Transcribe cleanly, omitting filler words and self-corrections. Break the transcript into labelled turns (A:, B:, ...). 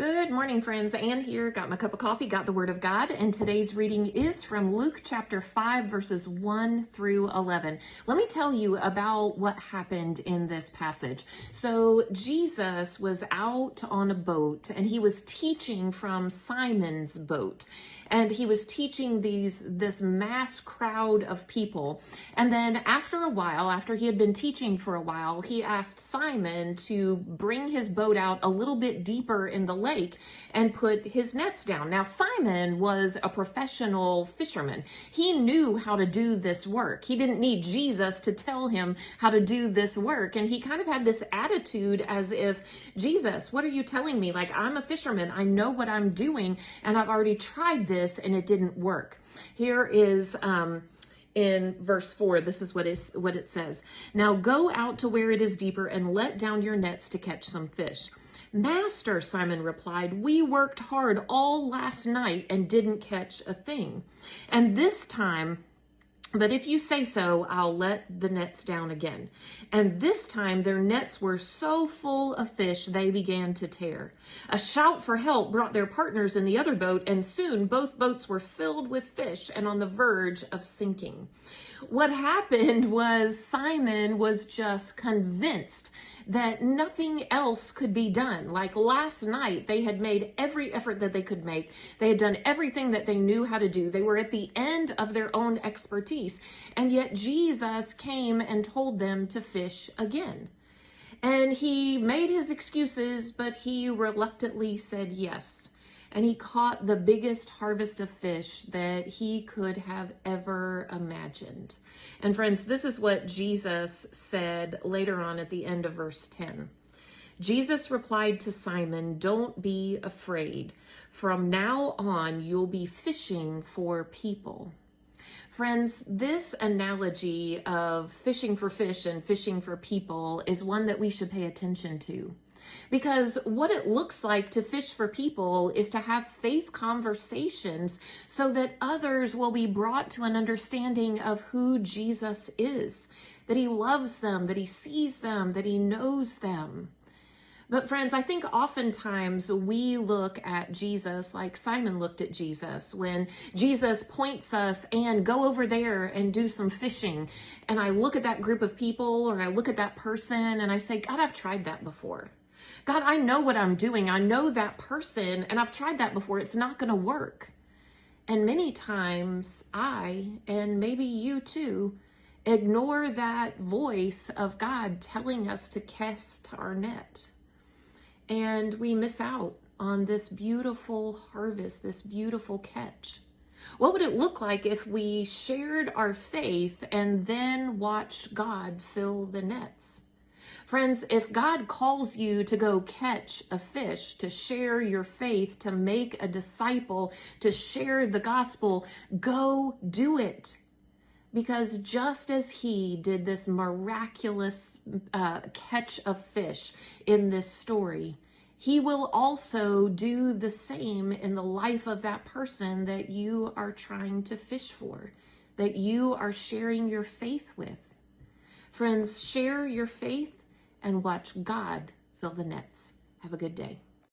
A: Good morning, friends. Ann here. Got my cup of coffee, got the Word of God, and today's reading is from Luke chapter 5, verses 1 through 11. Let me tell you about what happened in this passage. So Jesus was out on a boat, and he was teaching from Simon's boat. And he was teaching this mass crowd of people. And then after a while, after he had been teaching for a while, he asked Simon to bring his boat out a little bit deeper in the lake and put his nets down. Now, Simon was a professional fisherman. He knew how to do this work. He didn't need Jesus to tell him how to do this work. And he kind of had this attitude as if, Jesus, what are you telling me? Like, I'm a fisherman. I know what I'm doing, and I've already tried this and it didn't work. Here is in verse 4, this is what it says. Now go out to where it is deeper and let down your nets to catch some fish. Master, Simon replied, we worked hard all last night and didn't catch a thing. And this time, but if you say so, I'll let the nets down again. And this time their nets were so full of fish, they began to tear. A shout for help brought their partners in the other boat, and soon both boats were filled with fish and on the verge of sinking. What happened was Simon was just convinced that nothing else could be done. Like last night, they had made every effort that they could make. They had done everything that they knew how to do. They were at the end of their own expertise. And yet Jesus came and told them to fish again. And he made his excuses, but he reluctantly said yes. And he caught the biggest harvest of fish that he could have ever imagined. And friends, this is what Jesus said later on at the end of verse 10. Jesus replied to Simon, don't be afraid. From now on, you'll be fishing for people. Friends, this analogy of fishing for fish and fishing for people is one that we should pay attention to. Because what it looks like to fish for people is to have faith conversations so that others will be brought to an understanding of who Jesus is, that he loves them, that he sees them, that he knows them. But friends, I think oftentimes we look at Jesus like Simon looked at Jesus when Jesus points us and go over there and do some fishing. And I look at that group of people or I look at that person and I say, God, I've tried that before. God, I know what I'm doing. I know that person and I've tried that before. It's not going to work. And many times I, and maybe you too, ignore that voice of God telling us to cast our net. And we miss out on this beautiful harvest, this beautiful catch. What would it look like if we shared our faith and then watched God fill the nets? Friends, if God calls you to go catch a fish, to share your faith, to make a disciple, to share the gospel, go do it. Because just as he did this miraculous catch of fish in this story, he will also do the same in the life of that person that you are trying to fish for, that you are sharing your faith with. Friends, share your faith and watch God fill the nets. Have a good day.